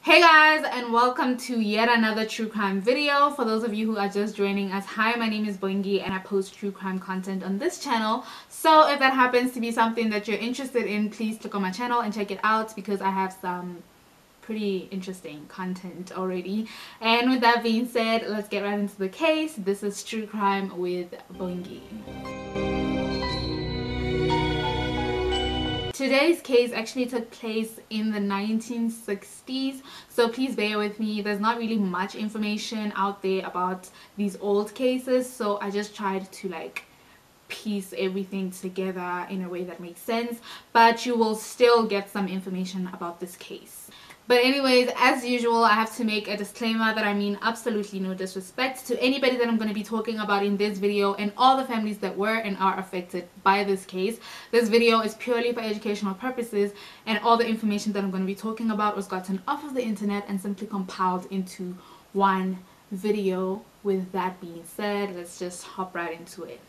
Hey guys, and welcome to yet another true crime video. For those of you who are just joining us, hi, my name is Bongi and I post true crime content on this channel. So if that happens to be something that you're interested in, please click on my channel and check it out because I have some pretty interesting content already. And with that being said, let's get right into the case. This is True Crime with Bongi. Today's case actually took place in the 1960s, so please bear with me. There's not really much information out there about these old cases, so I just tried to piece everything together in a way that makes sense, but you will still get some information about this case. But anyways, as usual, I have to make a disclaimer that I mean absolutely no disrespect to anybody that I'm going to be talking about in this video and all the families that were and are affected by this case. This video is purely for educational purposes, and all the information that I'm going to be talking about was gotten off of the internet and simply compiled into one video. With that being said, let's just hop right into it.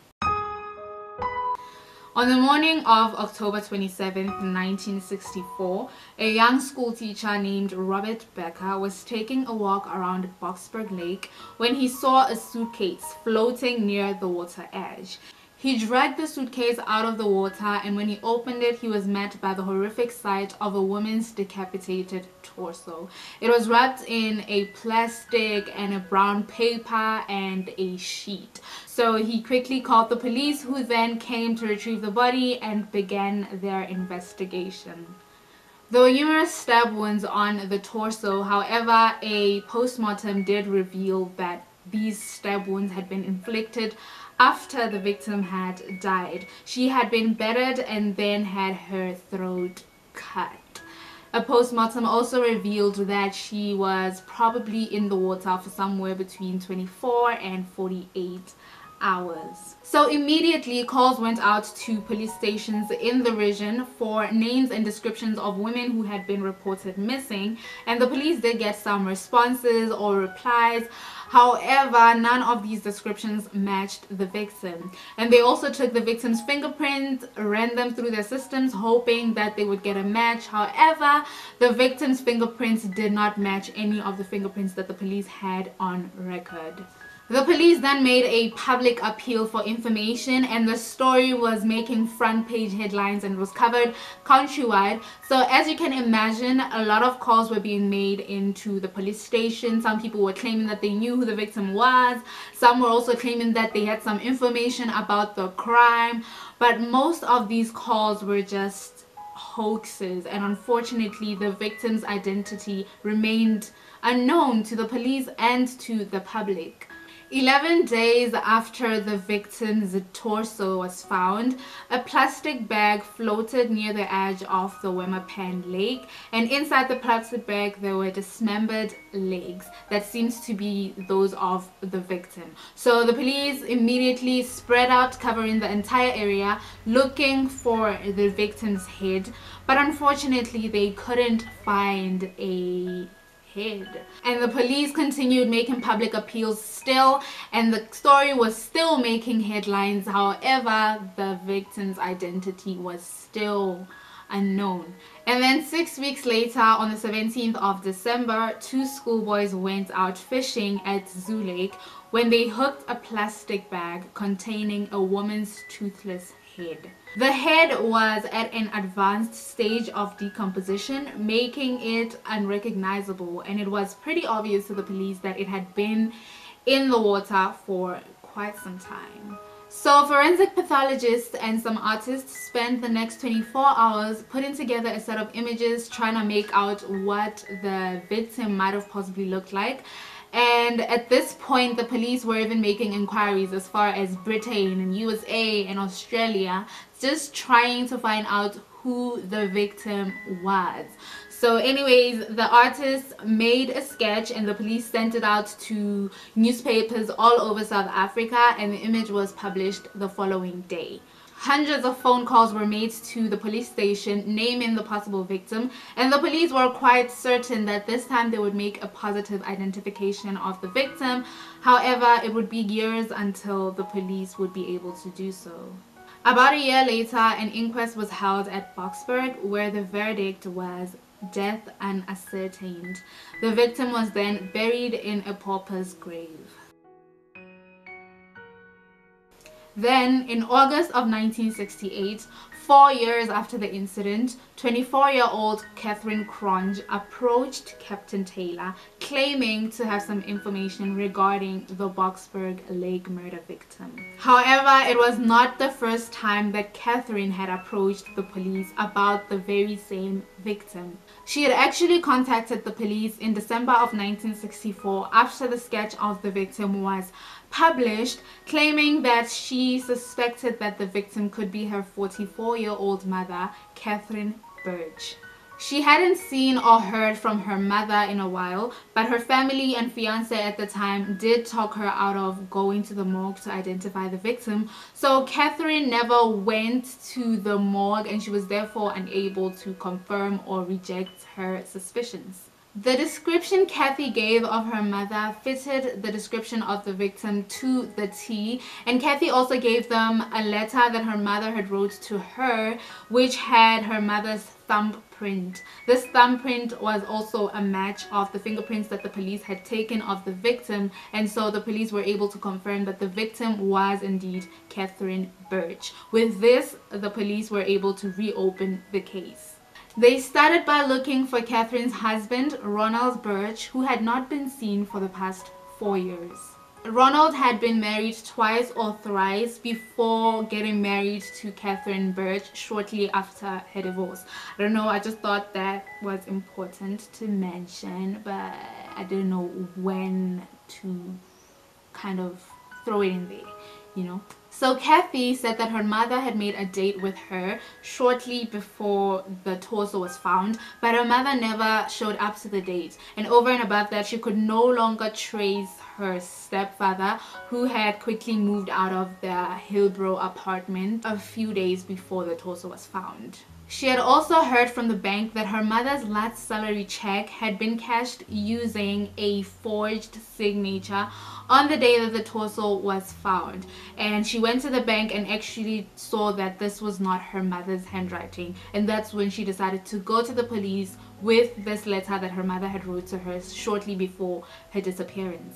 On the morning of October 27, 1964, a young school teacher named Robert Becker was taking a walk around Boksburg Lake when he saw a suitcase floating near the water edge. He dragged the suitcase out of the water, and when he opened it, he was met by the horrific sight of a woman's decapitated torso. It was wrapped in a plastic and a brown paper and a sheet. So he quickly called the police, who then came to retrieve the body and began their investigation. There were numerous stab wounds on the torso. However, a post-mortem did reveal that these stab wounds had been inflicted after the victim had died. She had been battered and then had her throat cut. A post-mortem also revealed that she was probably in the water for somewhere between 24 and 48 hours. So immediately calls went out to police stations in the region for names and descriptions of women who had been reported missing, and the police did get some responses or replies. However, none of these descriptions matched the victim, and they also took the victim's fingerprints, ran them through their systems, hoping that they would get a match. However, the victim's fingerprints did not match any of the fingerprints that the police had on record. The police then made a public appeal for information, and the story was making front page headlines and was covered countrywide. So as you can imagine, a lot of calls were being made into the police station. Some people were claiming that they knew who the victim was. Some were also claiming that they had some information about the crime. But most of these calls were just hoaxes, and unfortunately the victim's identity remained unknown to the police and to the public. 11 days after the victim's torso was found, a plastic bag floated near the edge of the Wemapan Lake, and inside the plastic bag there were dismembered legs that seems to be those of the victim. So the police immediately spread out, covering the entire area, looking for the victim's head, but unfortunately they couldn't find a head. And the police continued making public appeals still, and the story was still making headlines. However, the victim's identity was still unknown. And then 6 weeks later, on the 17th of December, two schoolboys went out fishing at Zoo Lake when they hooked a plastic bag containing a woman's toothless head. The head was at an advanced stage of decomposition, making it unrecognizable, and it was pretty obvious to the police that it had been in the water for quite some time. So forensic pathologists and some artists spent the next 24 hours putting together a set of images, trying to make out what the victim might have possibly looked like. And at this point, the police were even making inquiries as far as Britain and USA and Australia, just trying to find out who the victim was. So anyways, the artists made a sketch and the police sent it out to newspapers all over South Africa, and the image was published the following day. Hundreds of phone calls were made to the police station naming the possible victim, and the police were quite certain that this time they would make a positive identification of the victim. However, it would be years until the police would be able to do so. About a year later, an inquest was held at Boksburg where the verdict was death unascertained. The victim was then buried in a pauper's grave. Then, in August of 1968, 4 years after the incident, 24-year-old Catherine Cronge approached Captain Taylor, claiming to have some information regarding the Boksburg Lake murder victim. However, it was not the first time that Catherine had approached the police about the very same victim. She had actually contacted the police in December of 1964 after the sketch of the victim was published, claiming that she suspected that the victim could be her 44-year-old mother, Catherine Birch. She hadn't seen or heard from her mother in a while, but her family and fiance at the time did talk her out of going to the morgue to identify the victim. So Catherine never went to the morgue, and she was therefore unable to confirm or reject her suspicions. The description Kathy gave of her mother fitted the description of the victim to the T, and Kathy also gave them a letter that her mother had wrote to her, which had her mother's thumbprint. This thumbprint was also a match of the fingerprints that the police had taken of the victim, and so the police were able to confirm that the victim was indeed Catherine Birch. With this, the police were able to reopen the case. They started by looking for Catherine's husband, Ronald Birch, who had not been seen for the past 4 years. Ronald had been married twice or thrice before getting married to Catherine Birch shortly after her divorce. I don't know, I just thought that was important to mention, but I didn't know when to kind of throw it in there, you know. So Kathy said that her mother had made a date with her shortly before the torso was found, but her mother never showed up to the date. And over and above that, she could no longer trace her stepfather, who had quickly moved out of their Hillbrow apartment a few days before the torso was found. She had also heard from the bank that her mother's last salary check had been cashed using a forged signature on the day that the torso was found, and she went to the bank and actually saw that this was not her mother's handwriting, and that's when she decided to go to the police with this letter that her mother had wrote to her shortly before her disappearance.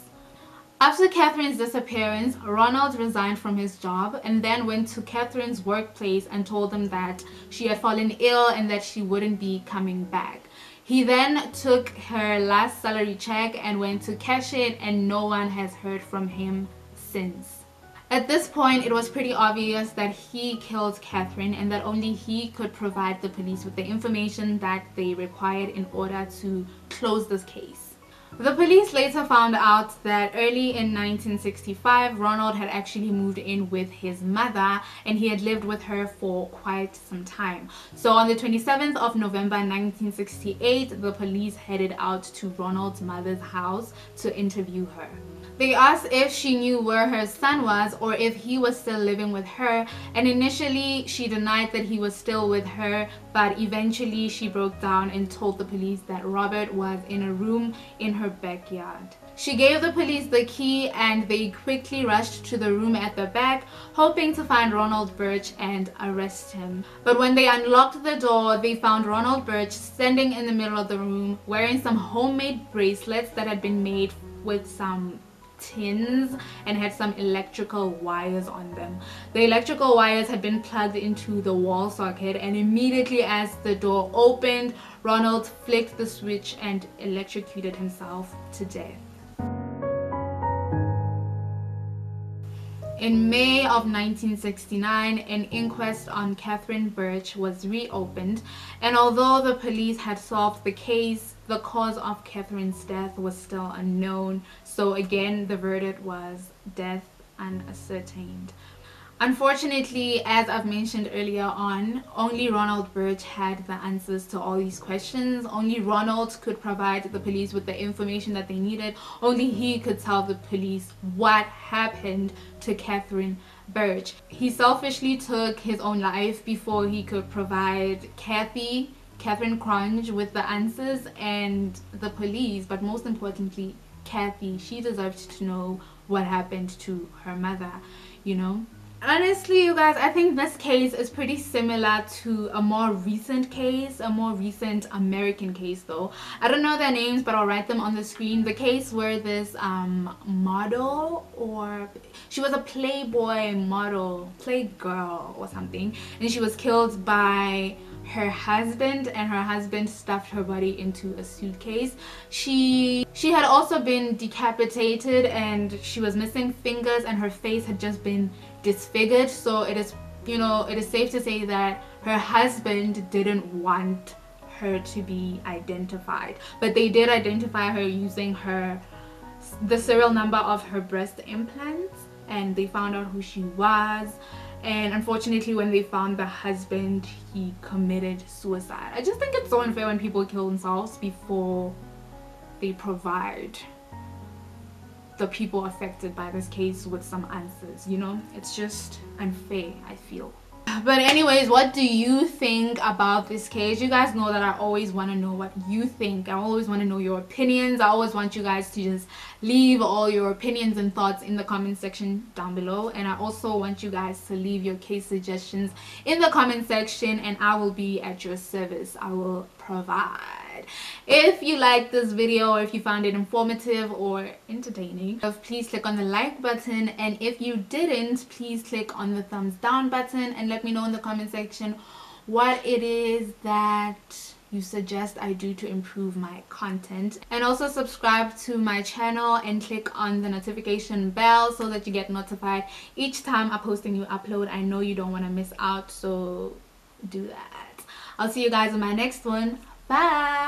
After Catherine's disappearance, Ronald resigned from his job and then went to Catherine's workplace and told them that she had fallen ill and that she wouldn't be coming back. He then took her last salary check and went to cash it, and no one has heard from him since. At this point, it was pretty obvious that he killed Catherine and that only he could provide the police with the information that they required in order to close this case. The police later found out that early in 1965, Ronald had actually moved in with his mother, and he had lived with her for quite some time. So on the 27th of November 1968, the police headed out to Ronald's mother's house to interview her. They asked if she knew where her son was or if he was still living with her, and initially she denied that he was still with her, but eventually she broke down and told the police that Robert was in a room in her backyard. She gave the police the key and they quickly rushed to the room at the back, hoping to find Ronald Birch and arrest him. But when they unlocked the door, they found Ronald Birch standing in the middle of the room wearing some homemade bracelets that had been made with some tins and had some electrical wires on them. The electrical wires had been plugged into the wall socket, and immediately as the door opened, Ronald flicked the switch and electrocuted himself to death. In May of 1969, an inquest on Catherine Birch was reopened, and although the police had solved the case, the cause of Catherine's death was still unknown. So again, the verdict was death unascertained. Unfortunately, as I've mentioned earlier on, only Ronald Birch had the answers to all these questions. Only Ronald could provide the police with the information that they needed. Only he could tell the police what happened to Catherine Birch. He selfishly took his own life before he could provide Catherine Cronge with the answers and the police, but most importantly, Kathy. She deserved to know what happened to her mother, you know. Honestly, you guys, I think this case is pretty similar to a more recent case, a more recent American case though. I don't know their names, but I'll write them on the screen. The case where this model, or she was a Playboy model, Playgirl or something, and she was killed by her husband, and her husband stuffed her body into a suitcase. She had also been decapitated, and she was missing fingers, and her face had just been disfigured. So it is, you know, it is safe to say that her husband didn't want her to be identified, but they did identify her using the serial number of her breast implants, and they found out who she was. And unfortunately, when they found the husband, he committed suicide. I just think it's so unfair when people kill themselves before they provide the people affected by this case with some answers, you know? It's just unfair, I feel. But anyways, what do you think about this case? You guys know that I always want to know what you think. I always want to know your opinions. I always want you guys to just leave all your opinions and thoughts in the comment section down below. And I also want you guys to leave your case suggestions in the comment section, and I will be at your service. I will provide. If you liked this video, or if you found it informative or entertaining, please click on the like button, and if you didn't, please click on the thumbs down button and let me know in the comment section what it is that you suggest I do to improve my content. And also subscribe to my channel and click on the notification bell so that you get notified each time I post a new upload. I know you don't want to miss out, so do that. I'll see you guys in my next one. Bye.